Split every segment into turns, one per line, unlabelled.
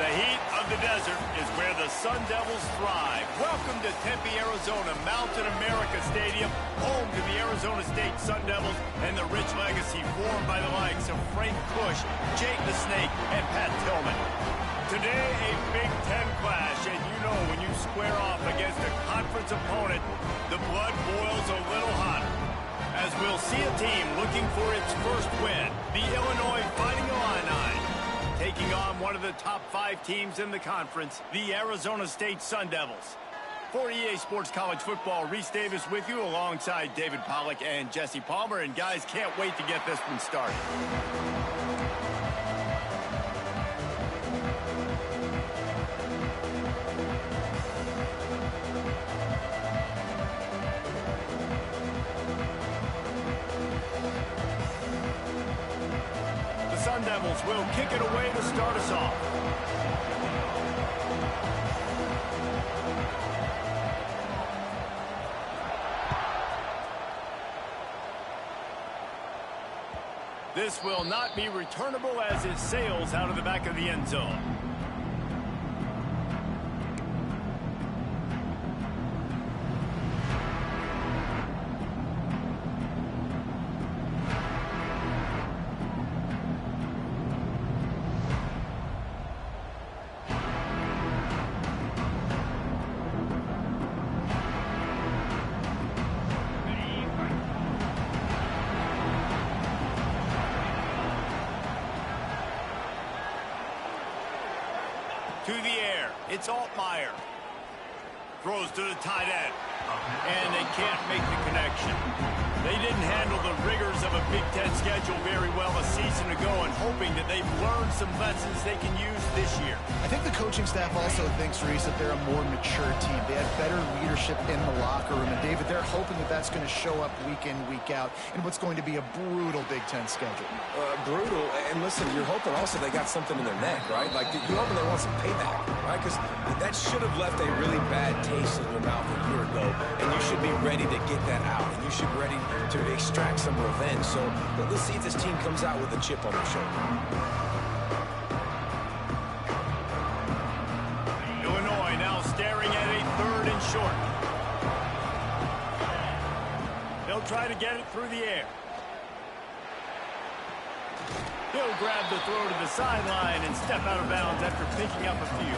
The heat of the desert is where the Sun Devils thrive. Welcome to Tempe, Arizona, Mountain America Stadium, home to the Arizona State Sun Devils and the rich legacy formed by the likes of Frank Bush, Jake the Snake, and Pat Tillman. Today, a Big Ten clash, and you know when you square off against a conference opponent, the blood boils a little hotter. As we'll see a team looking for its first win, the Illinois Fighting Illini, taking on one of the top 5 teams in the conference, the Arizona State Sun Devils. For EA Sports College Football, Reese Davis with you alongside David Pollack and Jesse Palmer. And guys, can't wait to get this one started. Sun Devils will kick it away to start us off. This will not be returnable as it sails out of the back of the end zone. To the air, it's Altmaier. Throws to the tight end. And they can't make the connection. They didn't handle the rigors of a Big Ten schedule very well a season ago, and hoping that they've learned some lessons they can use this year.
I think the coaching staff also thinks, Reese, that they're a more mature team. They have better leadership in the locker room. And, David, they're hoping that that's going to show up week in, week out in what's going to be a brutal Big Ten schedule.
Brutal. And, listen, you're hoping also they got something in their neck, right? Like, you're hoping they want some payback, right? Because that should have left a really bad taste in your mouth a year ago. And you should be ready to get that out. And you should be ready to extract some revenge. So let's see if this team comes out with a chip on their shoulder.
Illinois now staring at a 3rd and short. They'll try to get it through the air. He'll grab the throw to the sideline and step out of bounds after picking up a few.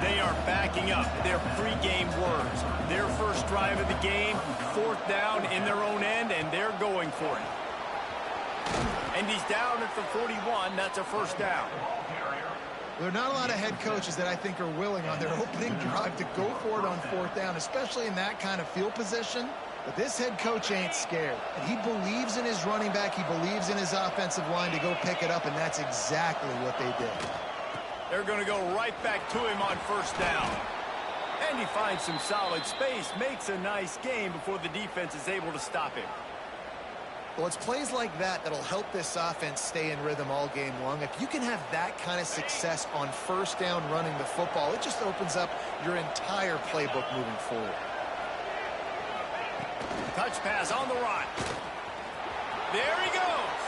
They are backing up their pregame words. Their first drive of the game, 4th down in their own end, and they're going for it. And he's down at the 41. That's a 1st down.
There are not a lot of head coaches that I think are willing on their opening drive to go for it on 4th down, especially in that kind of field position. But this head coach ain't scared. And he believes in his running back. He believes in his offensive line to go pick it up, and that's exactly what they did.
They're going to go right back to him on 1st down. And he finds some solid space, makes a nice game before the defense is able to stop him.
Well, it's plays like that that'll help this offense stay in rhythm all game long. If you can have that kind of success on 1st down running the football, it just opens up your entire playbook moving forward.
Touch pass on the run. There he goes.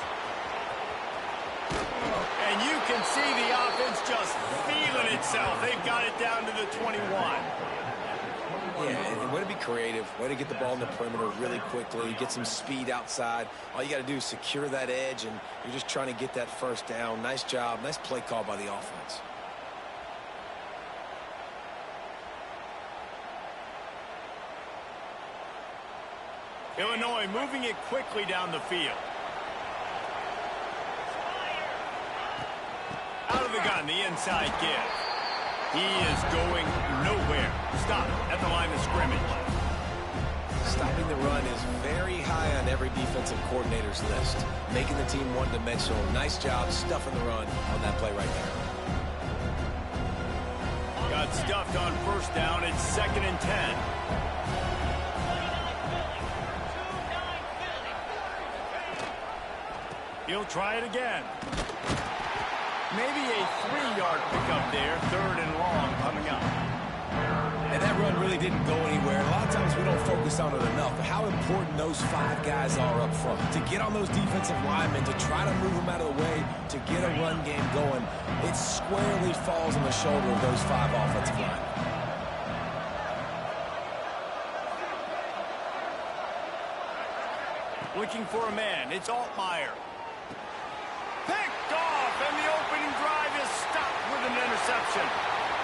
And you can see the offense just feeling itself. They've got it down to the 21.
Yeah, and way to be creative, way to get the ball in the perimeter really quickly, get some speed outside. All you got to do is secure that edge, and you're just trying to get that 1st down. Nice job, nice play call by the offense.
Illinois moving it quickly down the field. Out of the gun, the inside give. He is going nowhere. Stop at the line of scrimmage.
Stopping the run is very high on every defensive coordinator's list. Making the team one-dimensional. Nice job stuffing the run on that play right there.
Got stuffed on 1st down. It's 2nd and 10. He'll try it again. Maybe a 3-yard pickup there. 3rd and long coming up.
And that run really didn't go anywhere. A lot of times we don't focus on it enough, but how important those 5 guys are up front. To get on those defensive linemen, to try to move them out of the way, to get a run game going, it squarely falls on the shoulder of those 5 offensive linemen.
Looking for a man. It's Altmaier. Picked off, and the opening drive is stopped with an interception.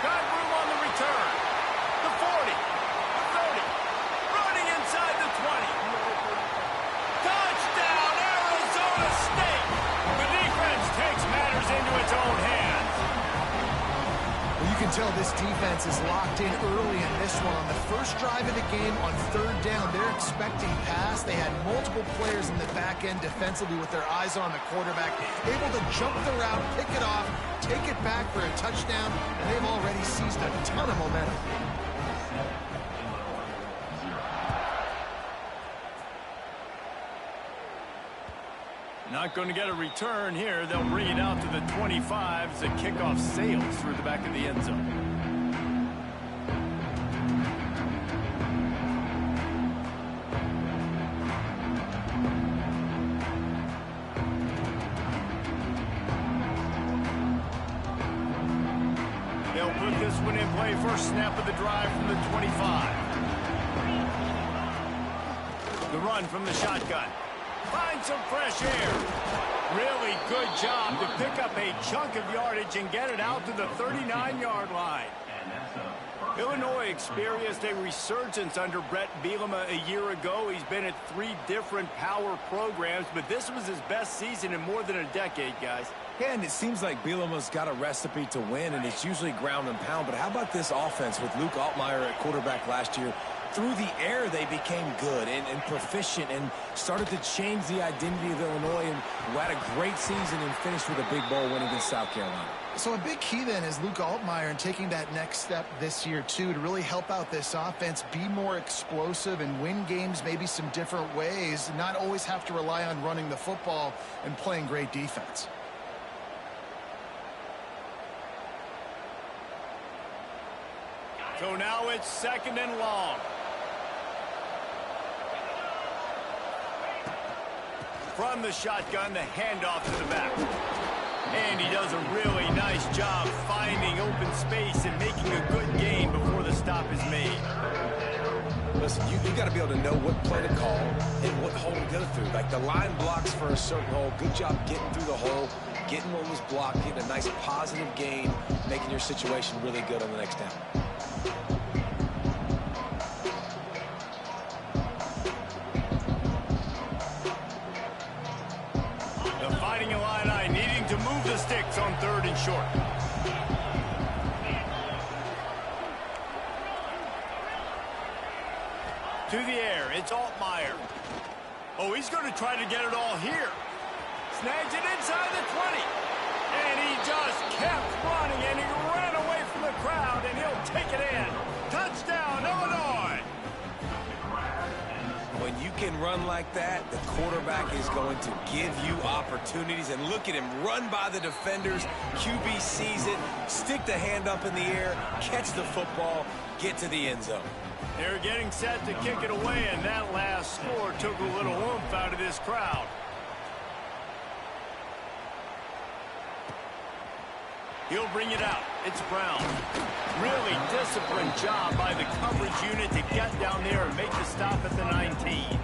Got room on the return. The 40, the 30, running inside the 20. Touchdown, Arizona State. The defense takes matters into its own hands.
Well, you can tell this defense is locked in early in this one. On the first drive of the game on 3rd down, they're expecting pass. They had multiple players in the back end defensively with their eyes on the quarterback, able to jump the route, pick it off, take it back for a touchdown, and they've already seized a ton of momentum.
Not going to get a return here. They'll bring it out to the 25 as the kickoff sails through the back of the end zone. They'll put this one in play. First snap of the drive from the 25. The run from the shotgun. Find some fresh air. Really good job to pick up a chunk of yardage and get it out to the 39-yard line. Illinois experienced a resurgence under Brett Bielema a year ago. He's been at 3 different power programs, but this was his best season in more than a decade, guys.
Yeah, and it seems like Bielema's got a recipe to win, and it's usually ground and pound. But how about this offense with Luke Altmaier at quarterback last year? Through the air, they became good and proficient and started to change the identity of Illinois and had a great season and finished with a big bowl win against South Carolina.
So a big key then is Luke Altmaier and taking that next step this year, too, to really help out this offense, be more explosive and win games maybe some different ways, not always have to rely on running the football and playing great defense.
So now it's 2nd and long. From the shotgun, the handoff to the back. And he does a really nice job finding open space and making a good gain before the stop is made.
Listen, you got to be able to know what play to call and what hole to go through. Like the line blocks for a certain hole. Good job getting through the hole, getting what was blocked, getting a nice positive gain, making your situation really good on the next down.
Sticks on 3rd and short. To the air, it's Altmaier. Oh, he's going to try to get it all here. Snags it inside the 20. And he just kept running, and he ran away from the crowd, and he'll take it in. Touchdown, Illinois!
When you can run like that, the quarterback is going to give you opportunities. And look at him run by the defenders. QB sees it, stick the hand up in the air, catch the football, get to the end zone.
They're getting set to kick it away, and that last score took a little oomph out of this crowd. He'll bring it out. It's Brown. Really disciplined job by the coverage unit to get down there and make the stop at the 19.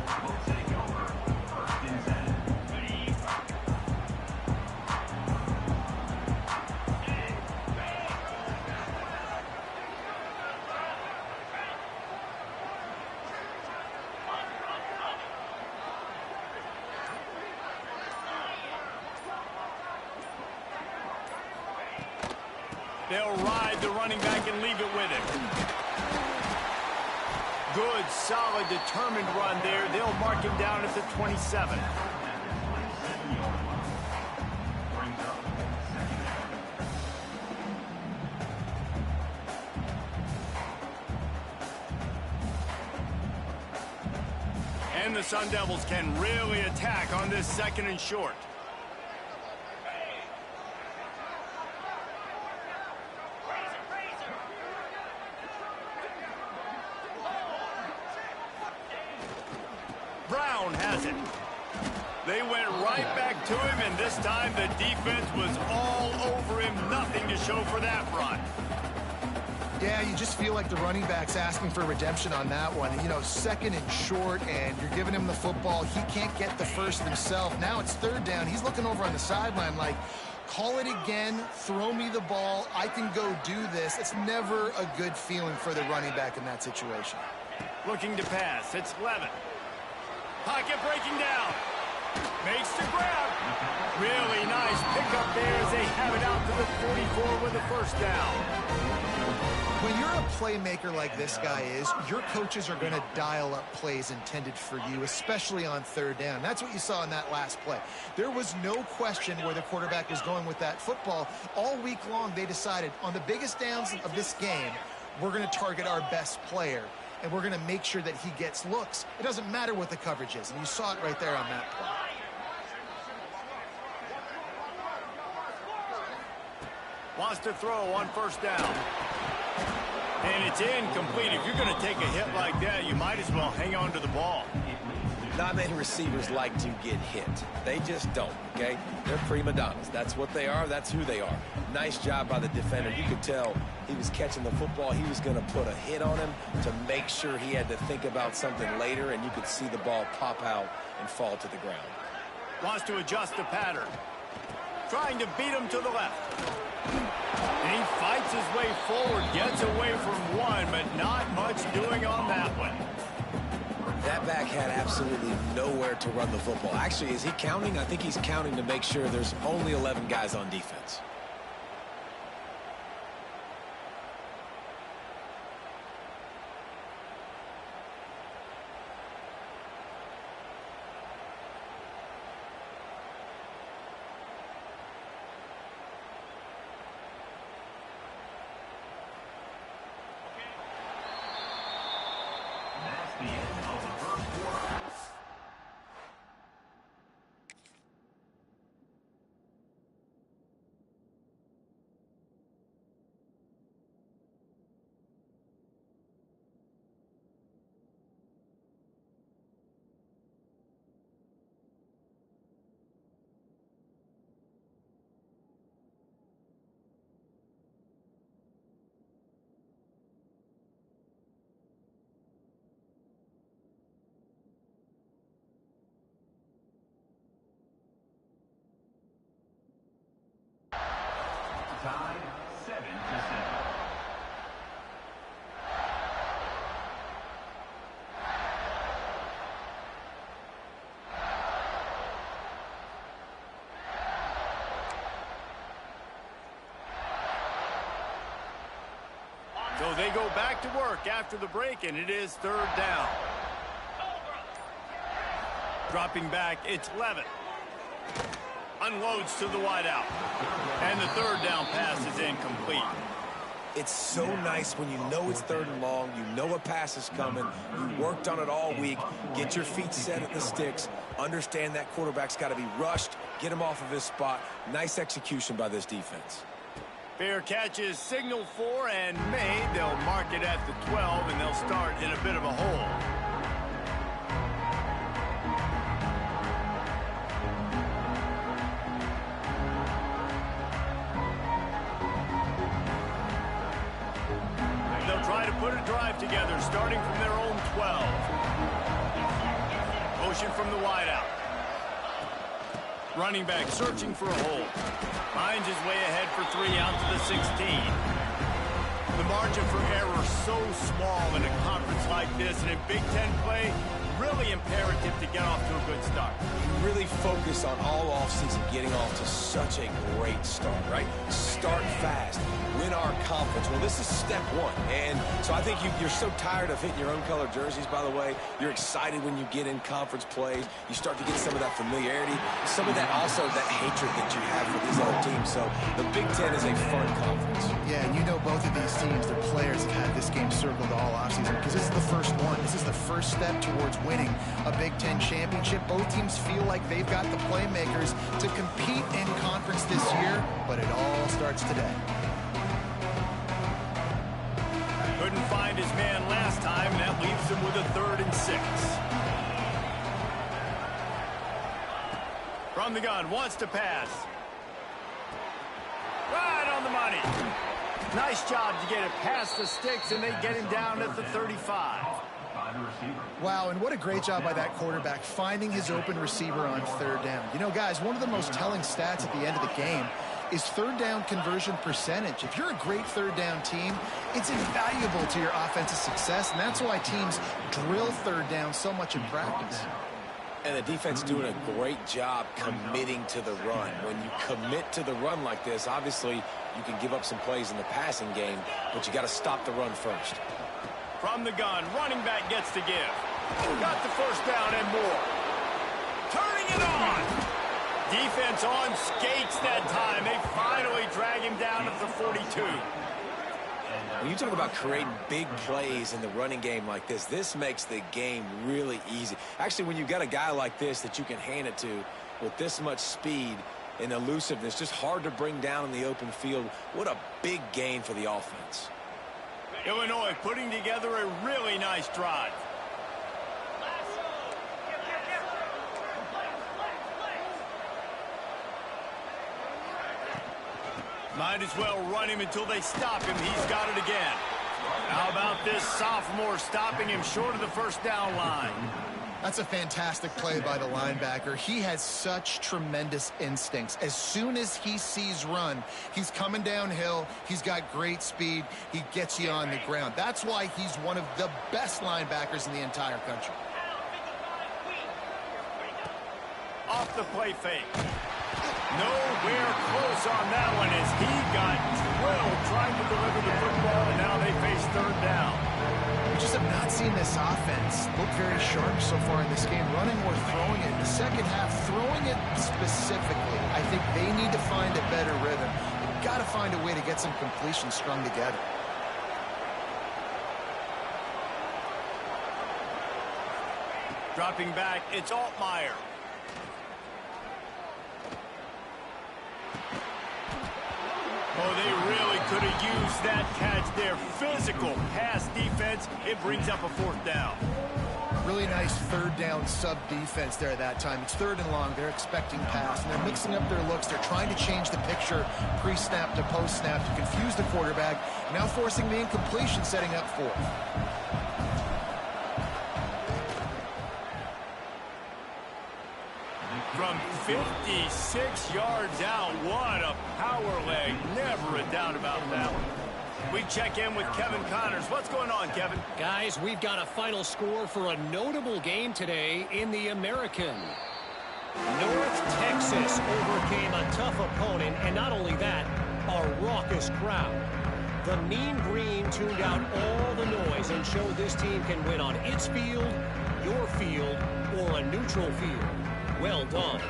They'll ride the running back and leave it with him. Good, solid, determined run there. They'll mark him down at the 27. And the Sun Devils can really attack on this 2nd and short. down, has it? They went right back to him, and this time the defense was all over him. Nothing to show for that run.
Yeah, you just feel like the running back's asking for redemption on that one. You know, second and short, and you're giving him the football. He can't get the first himself. Now it's third down. He's looking over on the sideline like, call it again, throw me the ball, I can go do this. It's never a good feeling for the running back in that situation.
Looking to pass. It's Levin. Pocket breaking down. Makes the grab. Really nice pickup there as they have it out to the 44 with the first down.
When you're a playmaker like this guy is, your coaches are going to dial up plays intended for you, especially on third down. That's what you saw in that last play. There was no question where the quarterback was going with that football. All week long, they decided on the biggest downs of this game, we're going to target our best player, and we're going to make sure that he gets looks. It doesn't matter what the coverage is, and you saw it right there on that play.
Wants to throw on first down. And it's incomplete. If you're going to take a hit like that, you might as well hang on to the ball.
Not many receivers like to get hit. They just don't, okay? They're prima donnas. That's what they are. That's who they are. Nice job by the defender. You could tell he was catching the football. He was going to put a hit on him to make sure he had to think about something later, and you could see the ball pop out and fall to the ground.
Wants to adjust the pattern. Trying to beat him to the left. And he fights his way forward, gets away from one, but not much doing on that one.
That back had absolutely nowhere to run the football. Actually, is he counting? I think he's counting to make sure there's only 11 guys on defense.
Tied 7-7.
So they go back to work after the break, and it is third down. Dropping back, it's Levin. Unloads to the wideout. And the third down pass is incomplete.
It's so nice when you know it's third and long, you know a pass is coming, you worked on it all week, get your feet set at the sticks, understand that quarterback's got to be rushed, get him off of his spot. Nice execution by this defense.
Fair catch is signaled for and made. They'll mark it at the 12, and they'll start in a bit of a hole. Try to put a drive together, starting from their own 12. Motion from the wideout. Running back searching for a hole. Finds his way ahead for 3 out to the 16. The margin for error so small in a conference like this, and in Big Ten play, really imperative to get off to a good start.
You really focus on all offseason getting off to such a great start, right? Start fast. Win our conference. Well, this is step one. And so I think you're so tired of hitting your own color jerseys, by the way. You're excited when you get in conference play. You start to get some of that familiarity, some of that also that hatred that you have for these other teams. So the Big Ten is a fun conference.
Yeah, and you know both of these teams, their players have had this game circled all offseason because this is the first one. This is the first step towards winning a Big Ten championship. Both teams feel like they've got the playmakers to compete in conference this year, but it all starts today.
Couldn't find his man last time, and that leaves him with a 3rd and 6. From the gun, wants to pass. Right on the money. Nice job to get it past the sticks, and they get him down at the 35.
Wow, and what a great job by that quarterback, finding his open receiver on third down. You know, guys, one of the most telling stats at the end of the game is third down conversion percentage. If you're a great third down team, it's invaluable to your offensive success, and that's why teams drill third down so much in practice.
And the defense doing a great job committing to the run. When you commit to the run like this, obviously you can give up some plays in the passing game, but you got to stop the run first.
From the gun, running back gets to give. Got the first down and more. Turning it on. Defense on skates that time. They finally drag him down at the 42.
When you talk about creating big plays in the running game like this makes the game really easy. Actually, when you've got a guy like this that you can hand it to with this much speed and elusiveness, just hard to bring down in the open field, what a big gain for the offense.
Illinois putting together a really nice drive. Might as well run him until they stop him. He's got it again. How about this sophomore stopping him short of the first down line?
That's a fantastic play by the linebacker. He has such tremendous instincts. As soon as he sees run, he's coming downhill. He's got great speed. He gets you on the ground. That's why he's one of the best linebackers in the entire country.
Off the play fake. Nowhere close on that one as he got drilled trying to deliver the football, and now they face third down.
We just have not seen this offense look very sharp so far in this game, running or throwing it. In the second half, throwing it specifically, I think they need to find a better rhythm. They've got to find a way to get some completions strung together.
Dropping back, it's Altmaier. Oh, they really could have used that catch there. Physical pass defense. It brings up a fourth down.
Really nice third down sub defense there that time. It's third and long. They're expecting pass, and they're mixing up their looks. They're trying to change the picture pre-snap to post-snap to confuse the quarterback, now forcing the incompletion, setting up fourth.
From 56 yards out, what a power leg. Never a doubt about that one. We check in with Kevin Connors. What's going on, Kevin?
Guys, we've got a final score for a notable game today in the American. North Texas overcame a tough opponent, and not only that, a raucous crowd. The Mean Green tuned out all the noise and showed this team can win on its field, your field, or a neutral field. Well done.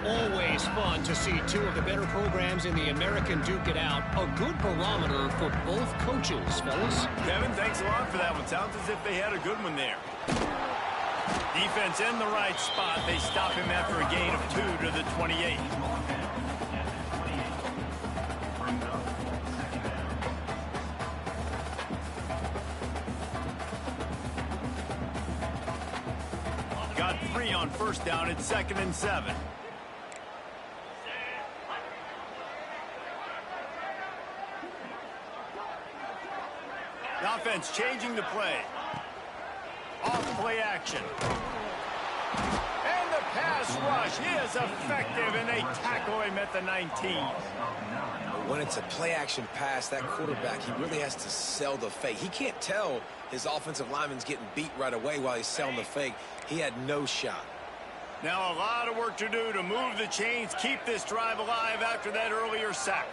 Always fun to see two of the better programs in the American duke it out. A good barometer for both coaches, fellas.
Kevin, thanks a lot for that one. Sounds as if they had a good one there. Defense in the right spot. They stop him after a gain of 2 to the 28. Got 3 on first down. It's 2nd and 7. The offense changing the play. Off play action. And the pass rush is effective, and they tackle him at the 19.
When it's a play-action pass, that quarterback, he really has to sell the fake. He can't tell his offensive lineman's getting beat right away while he's selling the fake. He had no shot.
Now a lot of work to do to move the chains, keep this drive alive after that earlier sack.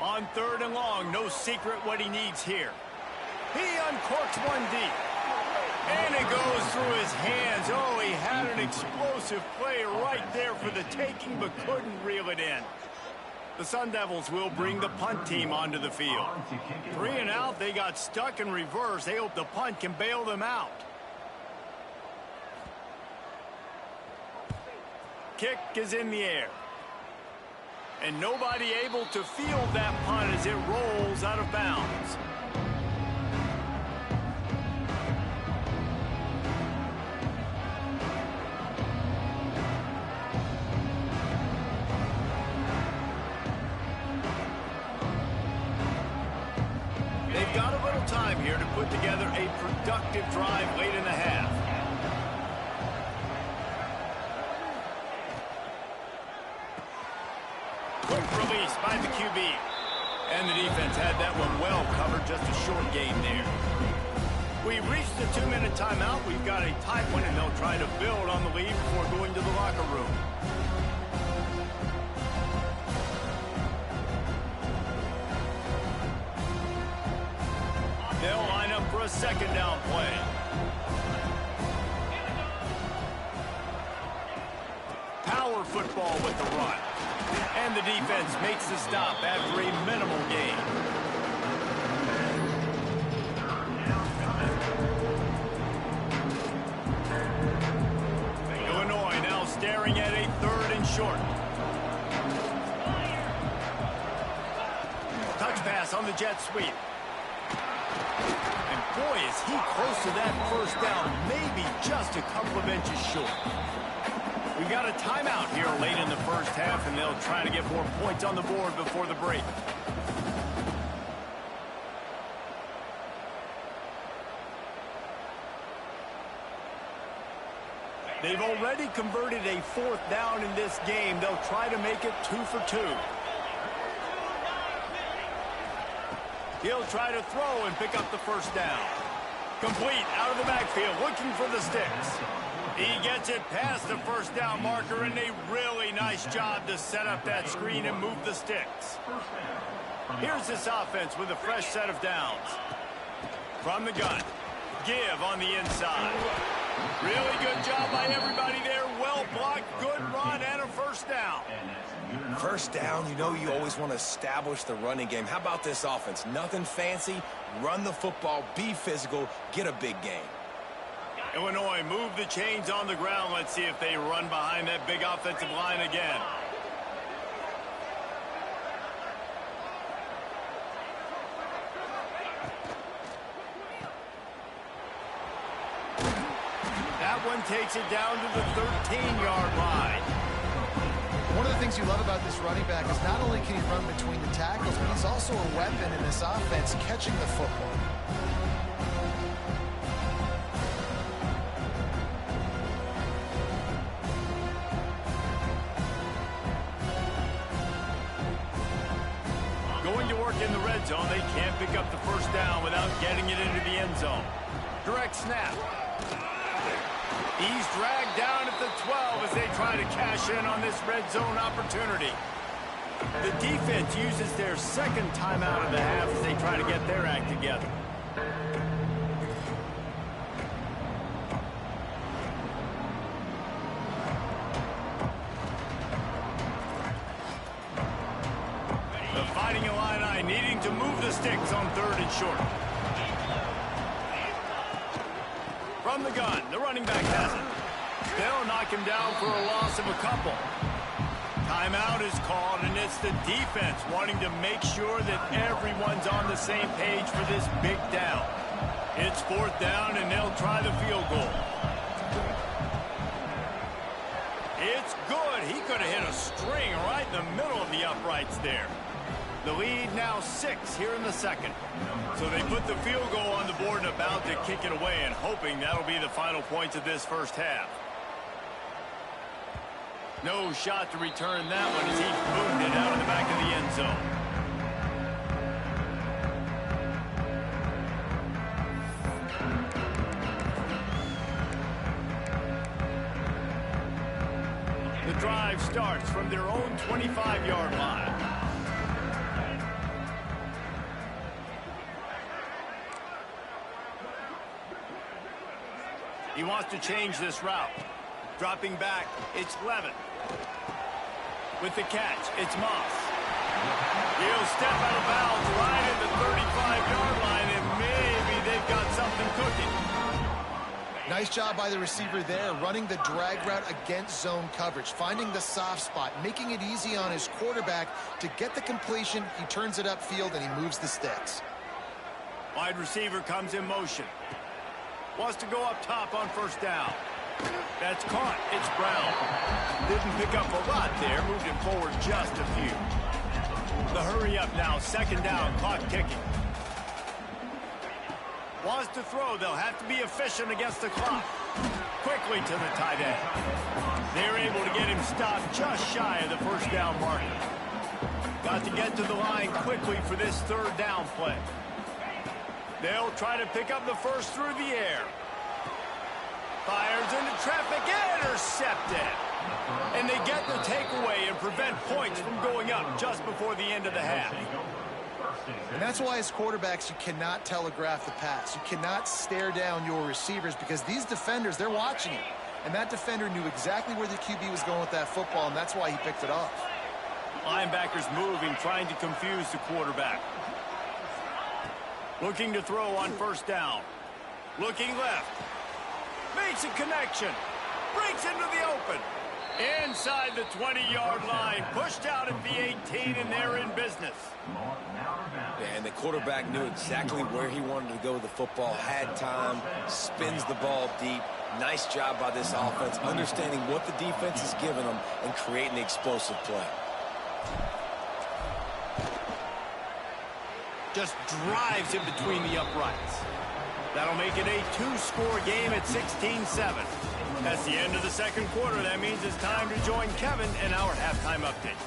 On 3rd and long, no secret what he needs here. He uncorks one deep. And it goes through his hands. Oh, he had an explosive play right there for the taking, but couldn't reel it in. The Sun Devils will bring the punt team onto the field. 3 and out, they got stuck in reverse. They hope the punt can bail them out. Kick is in the air. And nobody able to field that punt as it rolls out of bounds. They've got a little time here to put together a productive drive late in the half. Quick release by the QB. And the defense had that one well covered, just a short gain there. We've reached the 2-minute timeout. We've got a tight one, and they'll try to build on the lead before going to the locker room. They'll line up for a second down play. Power football with the run. And the defense makes the stop after a minimal gain. Illinois now staring at a 3rd and short. Touch pass on the jet sweep. And boy, is he close to that first down, maybe just a couple of inches short. We got a timeout here late in the first half, and they'll try to get more points on the board before the break. They've already converted a 4th down in this game. They'll try to make it 2 for 2. He'll try to throw and pick up the first down. Complete out of the backfield, looking for the sticks. He gets it past the first down marker, and a really nice job to set up that screen and move the sticks. Here's this offense with a fresh set of downs. From the gun, give on the inside. Really good job by everybody there. Well blocked, good run, and a first down.
First down, you know you always want to establish the running game. How about this offense? Nothing fancy. Run the football, be physical, get a big gain.
Illinois move the chains on the ground. Let's see if they run behind that big offensive line again. That one takes it down to the 13-yard line.
One of the things you love about this running back is not only can he run between the tackles, but he's also a weapon in this offense catching the football.
Going to work in the red zone. They can't pick up the first down without getting it into the end zone. Direct snap. He's dragged down at the 12 as they try to cash in on this red zone opportunity. The defense uses their second timeout of the half as they try to get their act together. The Fighting Illini needing to move the sticks on 3rd and short. From the gun, the running back has it. They'll knock him down for a loss of a couple. Timeout is called, and it's the defense wanting to make sure that everyone's on the same page for this big down. It's 4th down, and they'll try the field goal. It's good. He could have hit a string right in the middle of the uprights there. The lead now 6 here in the second. So they put the field goal on the board and about to kick it away, and hoping that'll be the final points of this first half. No shot to return that one as he boomed it out of the back of the end zone. The drive starts from their own 25-yard line. He wants to change this route. Dropping back, it's Levin. With the catch, it's Moss. He'll step out of bounds right at the 35-yard line, and maybe they've got something cooking.
Nice job by the receiver there, running the drag route against zone coverage, finding the soft spot, making it easy on his quarterback to get the completion. He turns it upfield, and he moves the sticks.
Wide receiver comes in motion. Wants to go up top on first down. That's caught. It's Brown. Didn't pick up a lot there, moved him forward just a few. The hurry up now, second down, clock ticking. Wants to throw. They'll have to be efficient against the clock. Quickly to the tight end. They're able to get him stopped just shy of the first down marker. Got to get to the line quickly for this third down play. They'll try to pick up the first through the air. Fires into traffic, intercepted. And they get the takeaway and prevent points from going up just before the end of the half.
And that's why as quarterbacks you cannot telegraph the pass. You cannot stare down your receivers because these defenders, they're watching it. And that defender knew exactly where the QB was going with that football, and that's why he picked it off.
Linebackers moving, trying to confuse the quarterback. Looking to throw on first down. Looking left. Makes a connection. Breaks into the open. Inside the 20-yard line. Pushed out at the 18, and they're in business.
And the quarterback knew exactly where he wanted to go with the football. Had time. Spins the ball deep. Nice job by this offense, understanding what the defense is giving them and creating the explosive play.
Just drives in between the uprights. That'll make it a two-score game at 16-7. That's the end of the second quarter. That means it's time to join Kevin in our halftime update.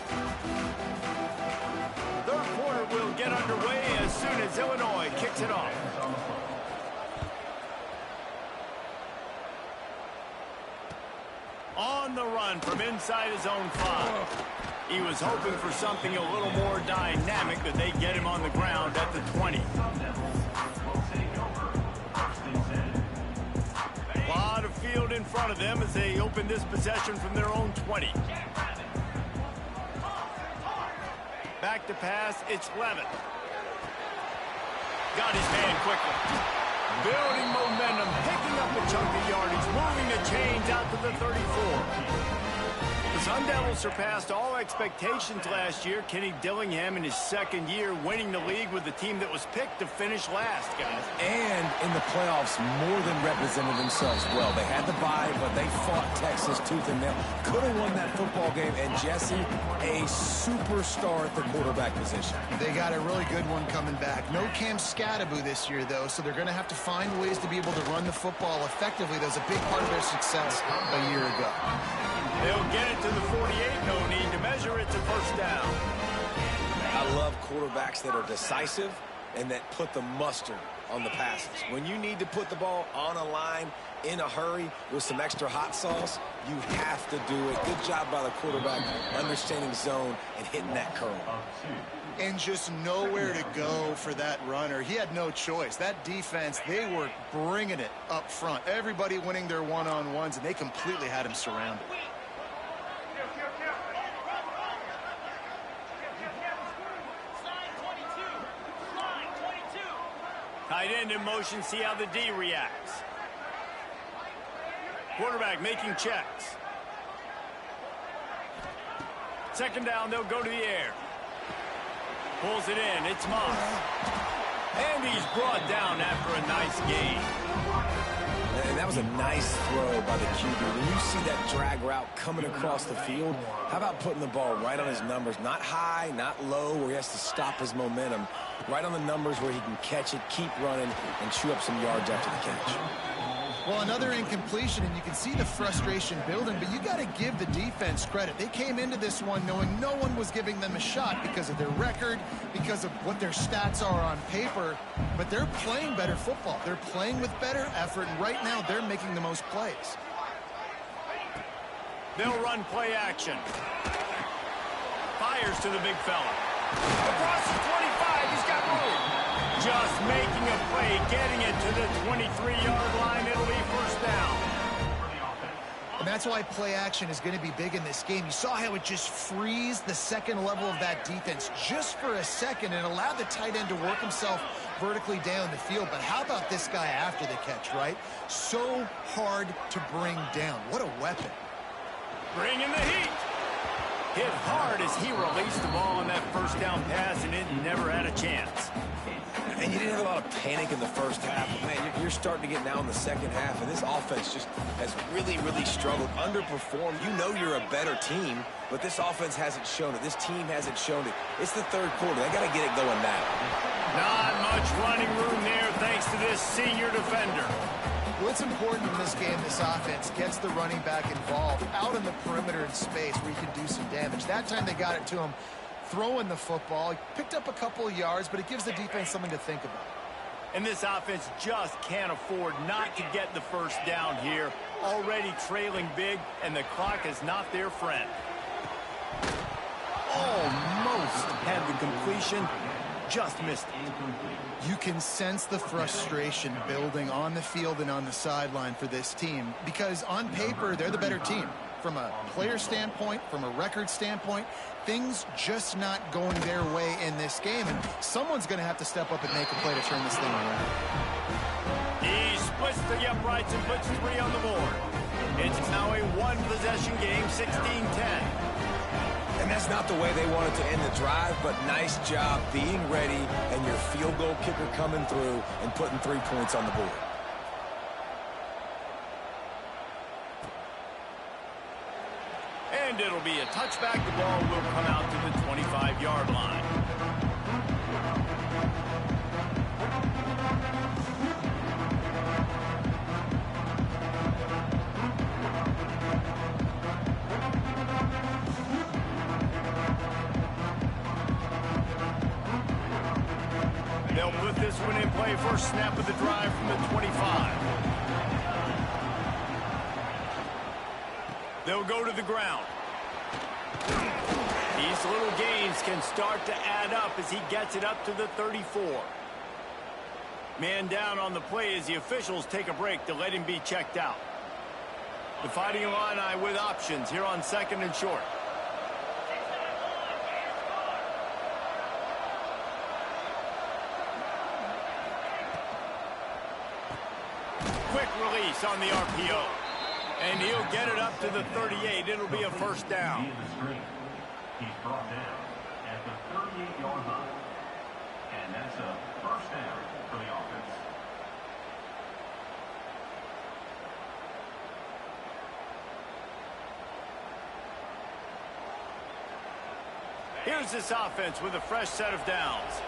Third quarter will get underway as soon as Illinois kicks it off. On the run from inside his own 5. He was hoping for something a little more dynamic, but they get him on the ground at the 20. A lot of field in front of them as they open this possession from their own 20. Back to pass, it's Levitt. Got his man quickly. Building momentum, picking up a chunk of yardage, moving the chains out to the 34. The Sun Devils surpassed all expectations last year. Kenny Dillingham in his second year winning the league with the team that was picked to finish last, guys.
And in the playoffs, more than represented themselves well. They had the bye, but they fought Texas tooth and nail. Could have won that football game. And Jesse, a superstar at the quarterback position.
They got a really good one coming back. No Cam Scattaboo this year, though, so they're going to have to find ways to be able to run the football effectively. That was a big part of their success a year ago.
They'll get it to the 48. No need to measure it to first down.
I love quarterbacks that are decisive and that put the mustard on the passes. When you need to put the ball on a line in a hurry with some extra hot sauce, you have to do it. Good job by the quarterback understanding zone and hitting that curl.
And just nowhere to go for that runner. He had no choice. That defense, they were bringing it up front. Everybody winning their one-on-ones, and they completely had him surrounded.
Tight end in motion, see how the D reacts. Quarterback making checks. Second down, they'll go to the air. Pulls it in, it's Moss. And he's brought down after a nice gain.
And that was a nice throw by the QB. When you see that drag route coming across the field, how about putting the ball right on his numbers? Not high, not low, where he has to stop his momentum. Right on the numbers where he can catch it, keep running, and chew up some yards after the catch.
Well, another incompletion, and you can see the frustration building, but you got to give the defense credit. They came into this one knowing no one was giving them a shot because of their record, because of what their stats are on paper, but they're playing better football. They're playing with better effort, and right now they're making the most plays.
They'll run play action. Fires to the big fella. Across the 25, he's got room. Just making a play, getting it to the 23-yard line. It'll be first down.
And that's why play action is going to be big in this game. You saw how it just frees the second level of that defense just for a second and allowed the tight end to work himself vertically down the field. But how about this guy after the catch, right? So hard to bring down. What a weapon.
Bringing the heat. Hit hard as he released the ball on that first down pass, and it never had a chance.
And you didn't have a lot of panic in the first half. But man, you're starting to get now in the second half, and this offense just has really, really struggled, underperformed. You know you're a better team, but this offense hasn't shown it. This team hasn't shown it. It's the third quarter. They got to get it going now.
Not much running room there thanks to this senior defender.
What's important in this game, this offense gets the running back involved out in the perimeter in space where he can do some damage. That time they got it to him throwing the football. He picked up a couple of yards, but it gives the defense something to think about.
And this offense just can't afford not to get the first down here. Already trailing big, and the clock is not their friend. Almost had the completion, just missed it.
You can sense the frustration building on the field and on the sideline for this team because on paper, they're the better team. From a player standpoint, from a record standpoint, things just not going their way in this game. And someone's going to have to step up and make a play to turn this thing around.
He splits the uprights and puts 3 on the board. It's now a one-possession game, 16-10.
And that's not the way they wanted to end the drive, but nice job being ready and your field goal kicker coming through and putting 3 points on the board.
And it'll be a touchback. The ball will come out to the 25-yard line. They'll put this one in play. First snap of the drive from the 25. They'll go to the ground. These little gains can start to add up as he gets it up to the 34. Man down on the play as the officials take a break to let him be checked out. The Fighting Illini with options here on 2nd and short. Quick release on the RPO. And he'll get it up to the 38. It'll be a first down.
He's brought down at the 38-yard line. And that's a first down for the offense.
Here's this offense with a fresh set of downs.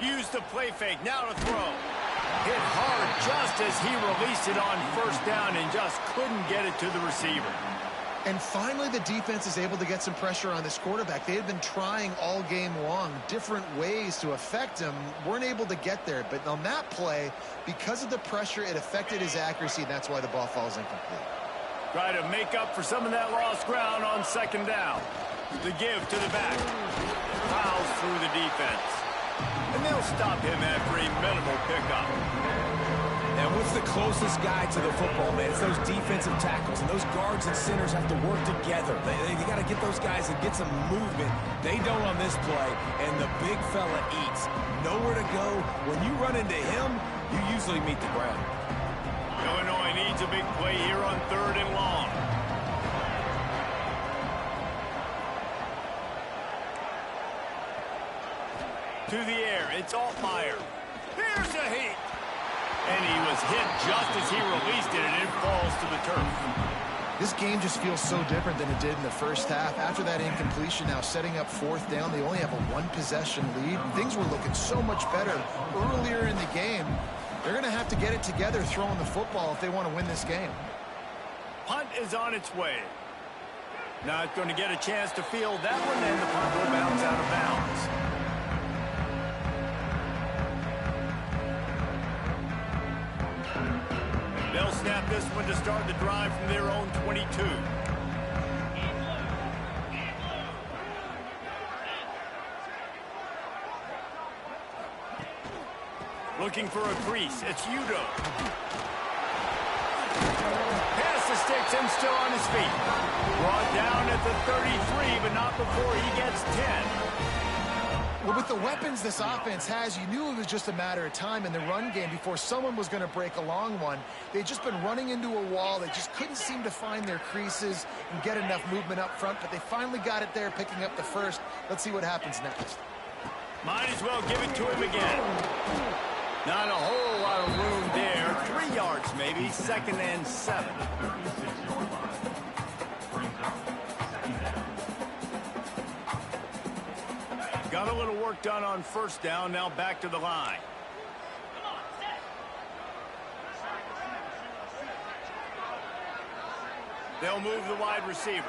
Use the play fake, now to throw. Hit hard just as he released it on first down and just couldn't get it to the receiver.
And finally, the defense is able to get some pressure on this quarterback. They had been trying all game long different ways to affect him. Weren't able to get there. But on that play, because of the pressure, it affected his accuracy, and that's why the ball falls incomplete.
Try to make up for some of that lost ground on second down. The give to the back. Fouls through the defense. And they'll stop him after a minimal pickup.
And what's the closest guy to the football, man? It's those defensive tackles, and those guards and centers have to work together. They got to get those guys and get some movement. They don't on this play, and the big fella eats. Nowhere to go. When you run into him, you usually meet the ground.
Illinois needs a big play here on 3rd and long. To the air, it's Altmaier. Here's a heat. And he was hit just as he released it, and it falls to the turf.
This game just feels so different than it did in the first half. After that incompletion, now setting up 4th down, they only have a 1-possession lead. Things were looking so much better earlier in the game. They're going to have to get it together throwing the football if they want to win this game.
Punt is on its way. Not going to get a chance to field that one, and the punt will bounce out of bounds. They'll snap this one to start the drive from their own 22. Looking for a crease. It's Udo. Pass the sticks and still on his feet. Brought down at the 33, but not before he gets 10.
Well, with the weapons this offense has, you knew it was just a matter of time in the run game before someone was going to break a long one. They'd just been running into a wall. They just couldn't seem to find their creases and get enough movement up front, but they finally got it there, picking up the first. Let's see what happens next.
Might as well give it to him again. Not a whole lot of room there. 3 yards maybe, 2nd and 7. Got a little work done on first down, now back to the line. They'll move the wide receiver.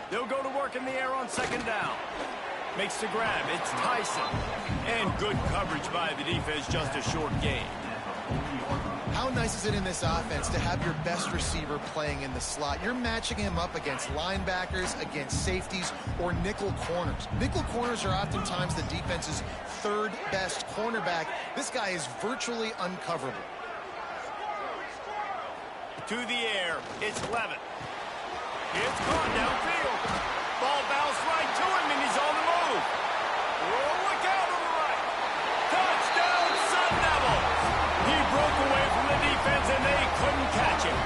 They'll go to work in the air on 2nd down. Makes the grab. It's Tyson. And good coverage by the defense, just a short gain.
How nice is it in this offense to have your best receiver playing in the slot? You're matching him up against linebackers, against safeties, or nickel corners. Nickel corners are oftentimes the defense's 3rd best cornerback. This guy is virtually uncoverable.
To the air, it's Levitt. It's caught downfield. Ball bounced right to him, and he's on the move. Oh, look out on the right. Touchdown, Sun Devils. He broke away from the defense, and they couldn't catch him.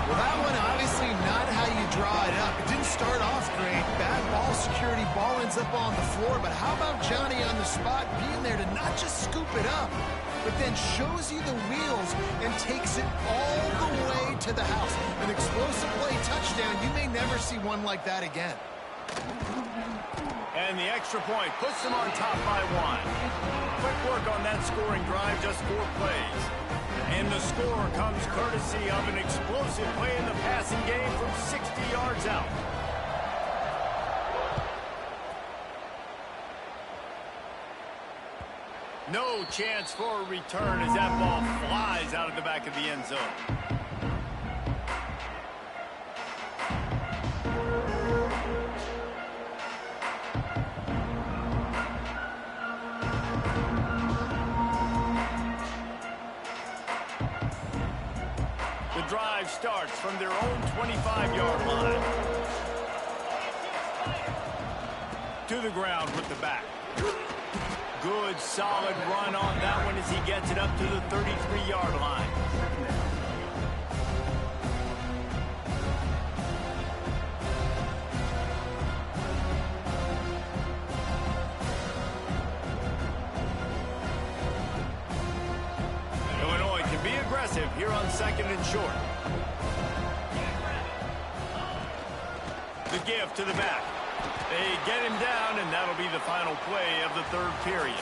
Well, that one obviously not how you draw it up. It didn't start off great. Bad ball security. Ball ends up on the floor. But how about Johnny on the spot being there to not just scoop it up, but then shows you the wheels and takes it all the way to the house. An explosive play touchdown. You may never see one like that again.
And the extra point puts them on top by 1. Quick work on that scoring drive, just 4 plays. And the score comes courtesy of an explosive play in the passing game from 60 yards out. No chance for a return as that ball flies out of the back of the end zone. The drive starts from their own 25-yard line. To the ground with the back. Good, solid run on that one as he gets it up to the 33-yard line. Illinois can be aggressive here on 2nd and short. The give to the back. They get him down, and that'll be the final play of the 3rd period.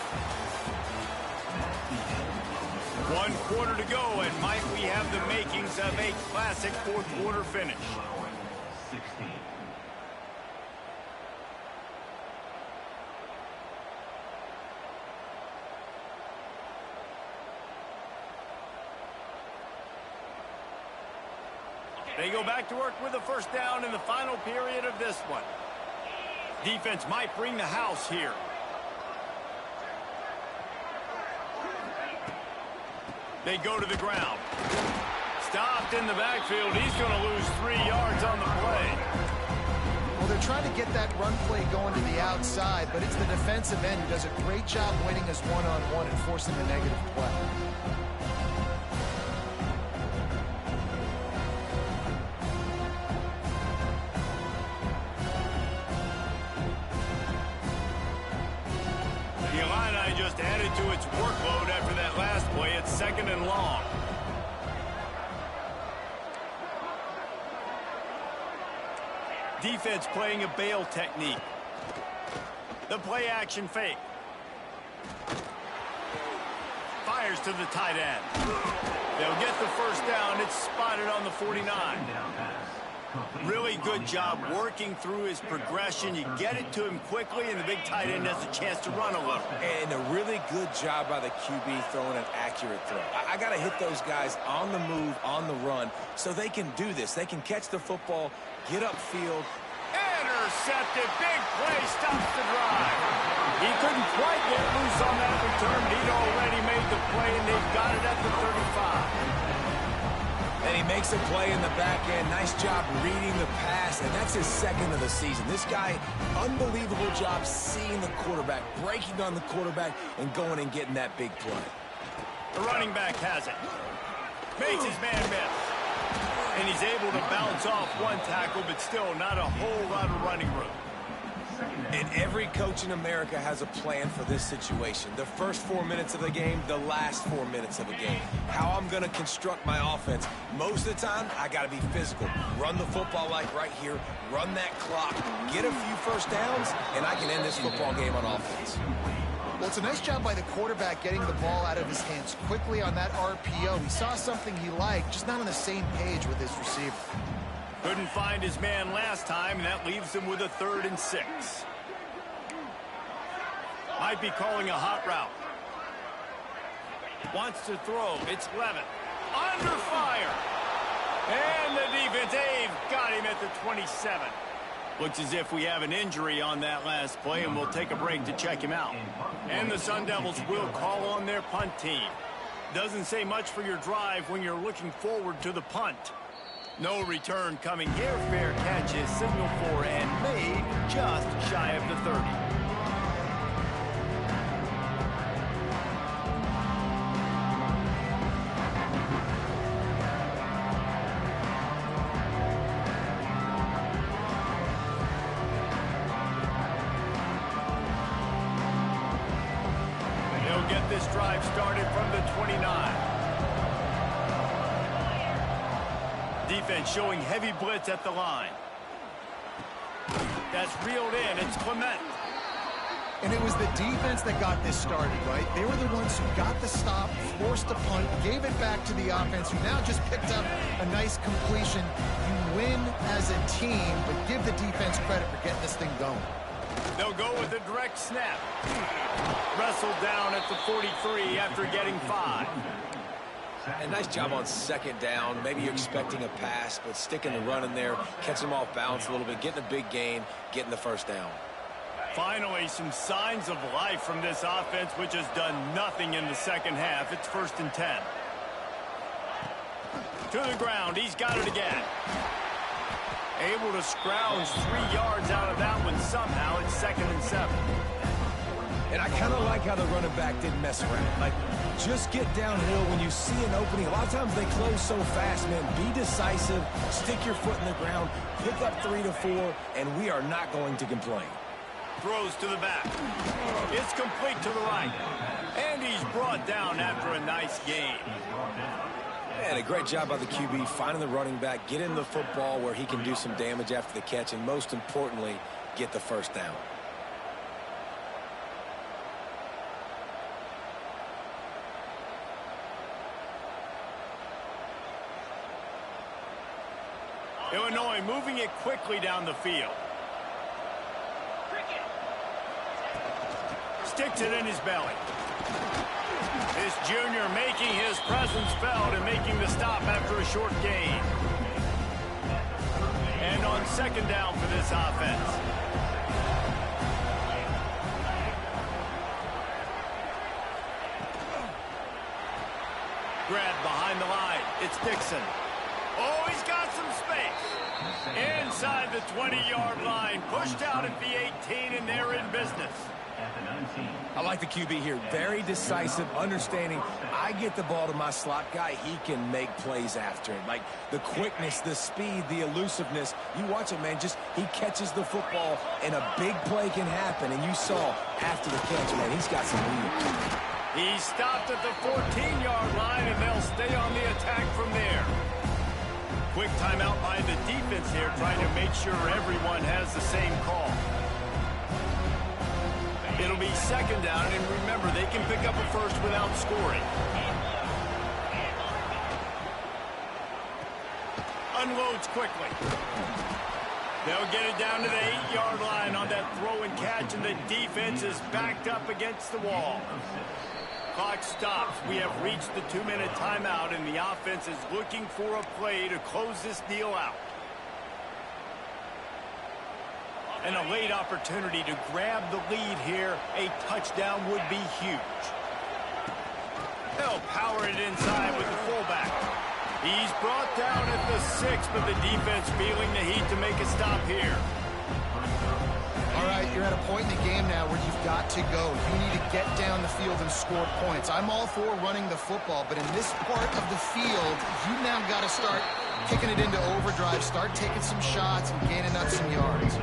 1 quarter to go, and might we have the makings of a classic 4th quarter finish. They go back to work with a first down in the final period of this one. Defense might bring the house here. They go to the ground. Stopped in the backfield. He's going to lose 3 yards on the play.
Well, they're trying to get that run play going to the outside, but it's the defensive end who does a great job winning his one-on-one and forcing the negative play.
Just added to its workload after that last play. It's 2nd and long. Defense playing a bail technique. The play action fake. Fires to the tight end. They'll get the first down. It's spotted on the 49. Really good job working through his progression. You get it to him quickly, and the big tight end has a chance to run a little.
And a really good job by the QB throwing an accurate throw. I got to hit those guys on the move, on the run, so they can do this. They can catch the football, get upfield.
intercepted. Big play stops the drive. He couldn't quite get loose on that return, but he'd already made the play, and they've got it at the 35.
And he makes a play in the back end. Nice job reading the pass, and that's his second of the season. This guy, unbelievable job seeing the quarterback, breaking on the quarterback, and going and getting that big play.
The running back has it. Makes his man miss. And he's able to bounce off one tackle, but still not a whole lot of running room.
And every coach in America has a plan for this situation. The first 4 minutes of the game, the last 4 minutes of the game. How I'm going to construct my offense. Most of the time, I got to be physical. Run the football like right here. Run that clock. Get a few first downs, and I can end this football game on offense.
Well, it's a nice job by the quarterback getting the ball out of his hands quickly on that RPO. He saw something he liked, just not on the same page with his receiver.
Couldn't find his man last time, and that leaves him with a 3rd and 6. Might be calling a hot route. Wants to throw. It's Levitt. Under fire. And the defense, they've got him at the 27. Looks as if we have an injury on that last play, and we'll take a break to check him out. And the Sun Devils will call on their punt team. Doesn't say much for your drive when you're looking forward to the punt. No return coming here. Fair catch is signaled for and made just shy of the 30. They'll get this drive started from the 29. Defense showing heavy blitz at the line. That's reeled in. It's Clement.
And it was the defense that got this started, right? They were the ones who got the stop, forced a punt, gave it back to the offense, who now just picked up a nice completion. You win as a team, but give the defense credit for getting this thing going.
They'll go with a direct snap. Wrestled down at the 43 after getting 5.
And nice job on 2nd down. Maybe you're expecting a pass, but sticking the run in there, catch him off balance a little bit, getting a big gain, getting the 1st down.
Finally, some signs of life from this offense, which has done nothing in the second half. It's 1st and 10. To the ground. He's got it again. Able to scrounge 3 yards out of that one somehow. It's 2nd and 7.
And I kind of like how the running back didn't mess around. Like, just get downhill when you see an opening. A lot of times they close so fast, man. Be decisive, stick your foot in the ground, pick up 3 to 4, and we are not going to complain.
Throws to the back. It's complete to the right. And he's brought down after a nice game.
And a great job by the QB finding the running back, get him the football where he can do some damage after the catch, and most importantly, get the 1st down.
Illinois moving it quickly down the field. Sticks it in his belly. This junior making his presence felt and making the stop after a short gain. And on 2nd down for this offense. Grab behind the line. It's Dixon. Oh, he's got some space. Inside the 20-yard line. Pushed out at the 18, and they're in business.
I like the QB here. Very decisive, understanding. I get the ball to my slot guy. He can make plays after it. Like the quickness, the speed, the elusiveness. You watch it, man. Just he catches the football, and a big play can happen. And you saw after the catch, man, he's got some wheels.
He stopped at the 14-yard line, and they'll stay on the attack from there. Quick timeout by the defense here, trying to make sure everyone has the same call. It'll be 2nd down, and remember, they can pick up a 1st without scoring. Unloads quickly. They'll get it down to the 8-yard line on that throw and catch, and the defense is backed up against the wall. Clock stops. We have reached the 2-minute timeout, and the offense is looking for a play to close this deal out. And a late opportunity to grab the lead here. A touchdown would be huge. They'll power it inside with the fullback. He's brought down at the 6, but the defense feeling the heat to make a stop here.
All right, you're at a point in the game now where you've got to go. You need to get down the field and score points. I'm all for running the football, but in this part of the field, you now got to start kicking it into overdrive, start taking some shots and gaining up some yards.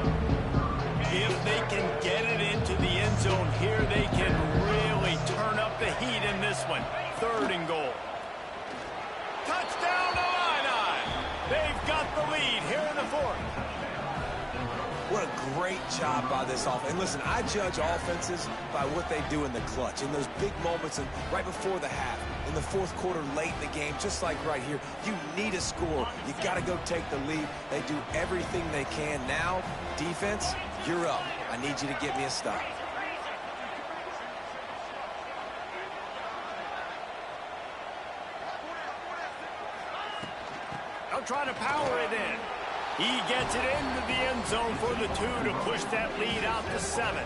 If they can get it into the end zone here, they can really turn up the heat in this one. 3rd and goal. Touchdown Illini! They've got the lead here in the 4th.
What a great job by this offense. And listen, I judge offenses by what they do in the clutch, in those big moments and right before the half, in the 4th quarter, late in the game, just like right here. You need a score. You got to go take the lead. They do everything they can. Now, defense, you're up. I need you to get me a stop.
They'll try to power it in. He gets it into the end zone for the 2 to push that lead out to 7.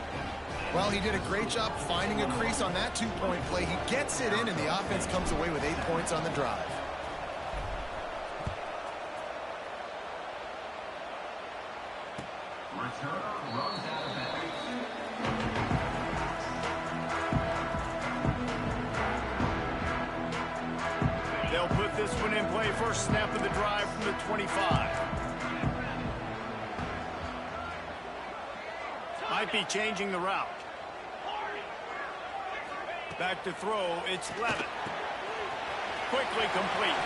Well, he did a great job finding a crease on that 2-point play. He gets it in, and the offense comes away with 8 points on the drive.
Returner runs out of bounds.
They'll put this one in play. First snap of the drive from the 25. Might be changing the route. Back to throw, it's Levitt. Quickly complete.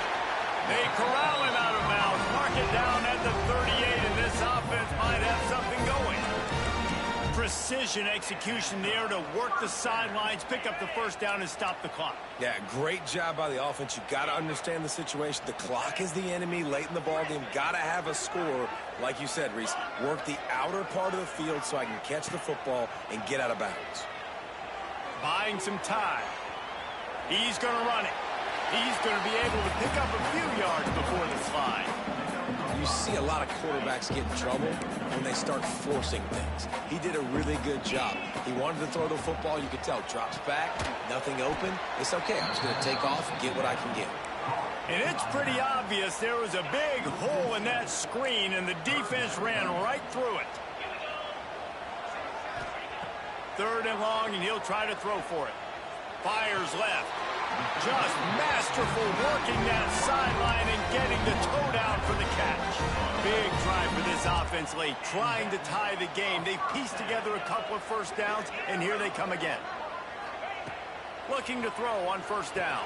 They corral him out of bounds. Mark it down at the 38, and this offense might have something going. Precision execution there to work the sidelines, pick up the first down, and stop the clock.
Yeah, great job by the offense. You got to understand the situation. The clock is the enemy late in the ballgame. Got to have a score. Like you said, Reese, work the outer part of the field so I can catch the football and get out of bounds.
Buying some time. He's going to run it. He's going to be able to pick up a few yards before the slide.
You see a lot of quarterbacks get in trouble when they start forcing things. He did a really good job. He wanted to throw the football. You could tell. Drops back, nothing open. It's okay. I'm just going to take off and get what I can get.
And it's pretty obvious there was a big hole in that screen, and the defense ran right through it. 3rd and long, and he'll try to throw for it. Fires left. Just masterful working that sideline and getting the toe down for the catch. Big drive for this offense late, trying to tie the game. They pieced together a couple of first downs, and here they come again. Looking to throw on first down.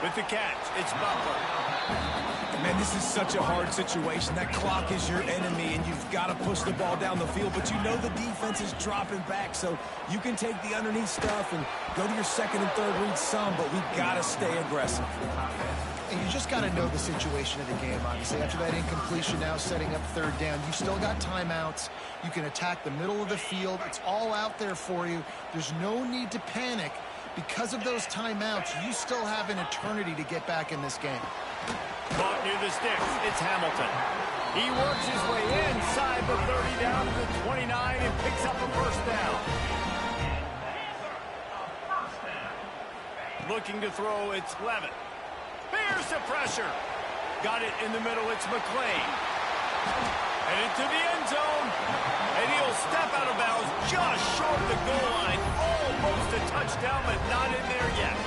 With the catch, it's Butler.
Man, this is such a hard situation. That clock is your enemy, and you've got to push the ball down the field, but you know the defense is dropping back, so you can take the underneath stuff and go to your 2nd and 3rd read some, but we've got to stay aggressive.
And you just got to know the situation of the game, obviously. After that incompletion, now setting up 3rd down, you still got timeouts. You can attack the middle of the field. It's all out there for you. There's no need to panic. Because of those timeouts, you still have an eternity to get back in this game.
Caught near the sticks, it's Hamilton. He works his way inside the 30 down to the 29 and picks up a first down. Looking to throw, it's Levitt. Bears the pressure. Got it in the middle, it's McClain. And into the end zone. And he'll step out of bounds just short of the goal line. Almost a touchdown, but not in there yet.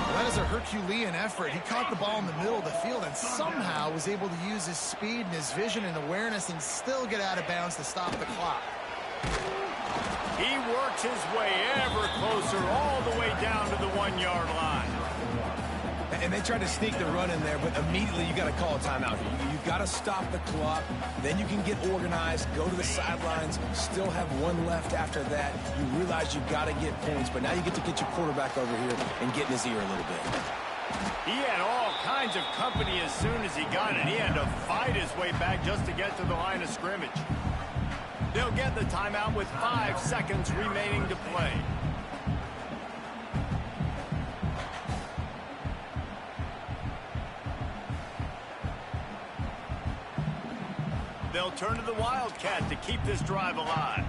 Well, that is a Herculean effort. He caught the ball in the middle of the field and somehow was able to use his speed and his vision and awareness and still get out of bounds to stop the clock.
He works his way ever closer all the way down to the 1-yard line.
And they tried to sneak the run in there, but immediately you got to call a timeout. You got to stop the clock. Then you can get organized, go to the sidelines, still have one left after that. You realize you got to get points, but now you get to get your quarterback over here and get in his ear a little bit.
He had all kinds of company as soon as he got it. He had to fight his way back just to get to the line of scrimmage. They'll get the timeout with 5 seconds remaining to play. They'll turn to the Wildcat to keep this drive alive.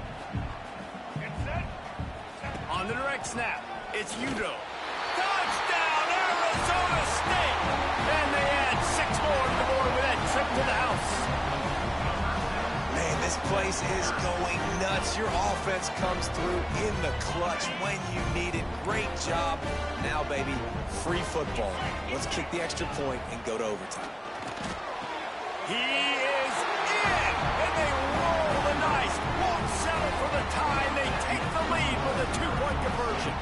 On the direct snap, it's Udo. Touchdown, Arizona State! And they add 6 more to the board with that trip to the house.
Man, this place is going nuts. Your offense comes through in the clutch when you need it. Great job. Now, baby, free football. Let's kick the extra point and go to overtime.
He is in, and they roll the dice. Won't settle for the tie. They take the lead with a 2-point conversion.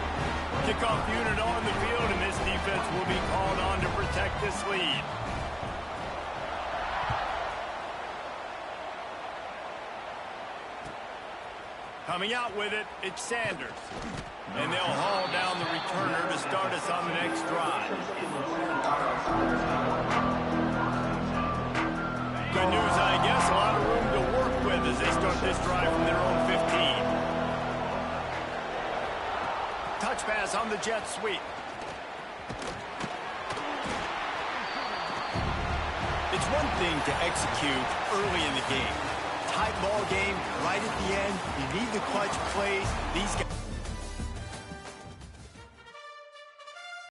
Kickoff unit on the field, and this defense will be called on to protect this lead. Coming out with it, it's Sanders. And they'll haul down the returner to start us on the next drive. Good news, I guess. A lot of room to work with as they start this drive from their own 15. Touch pass on the jet sweep. It's one thing to execute early in the game. Tight ball game, right at the end. You need the clutch plays. These guys...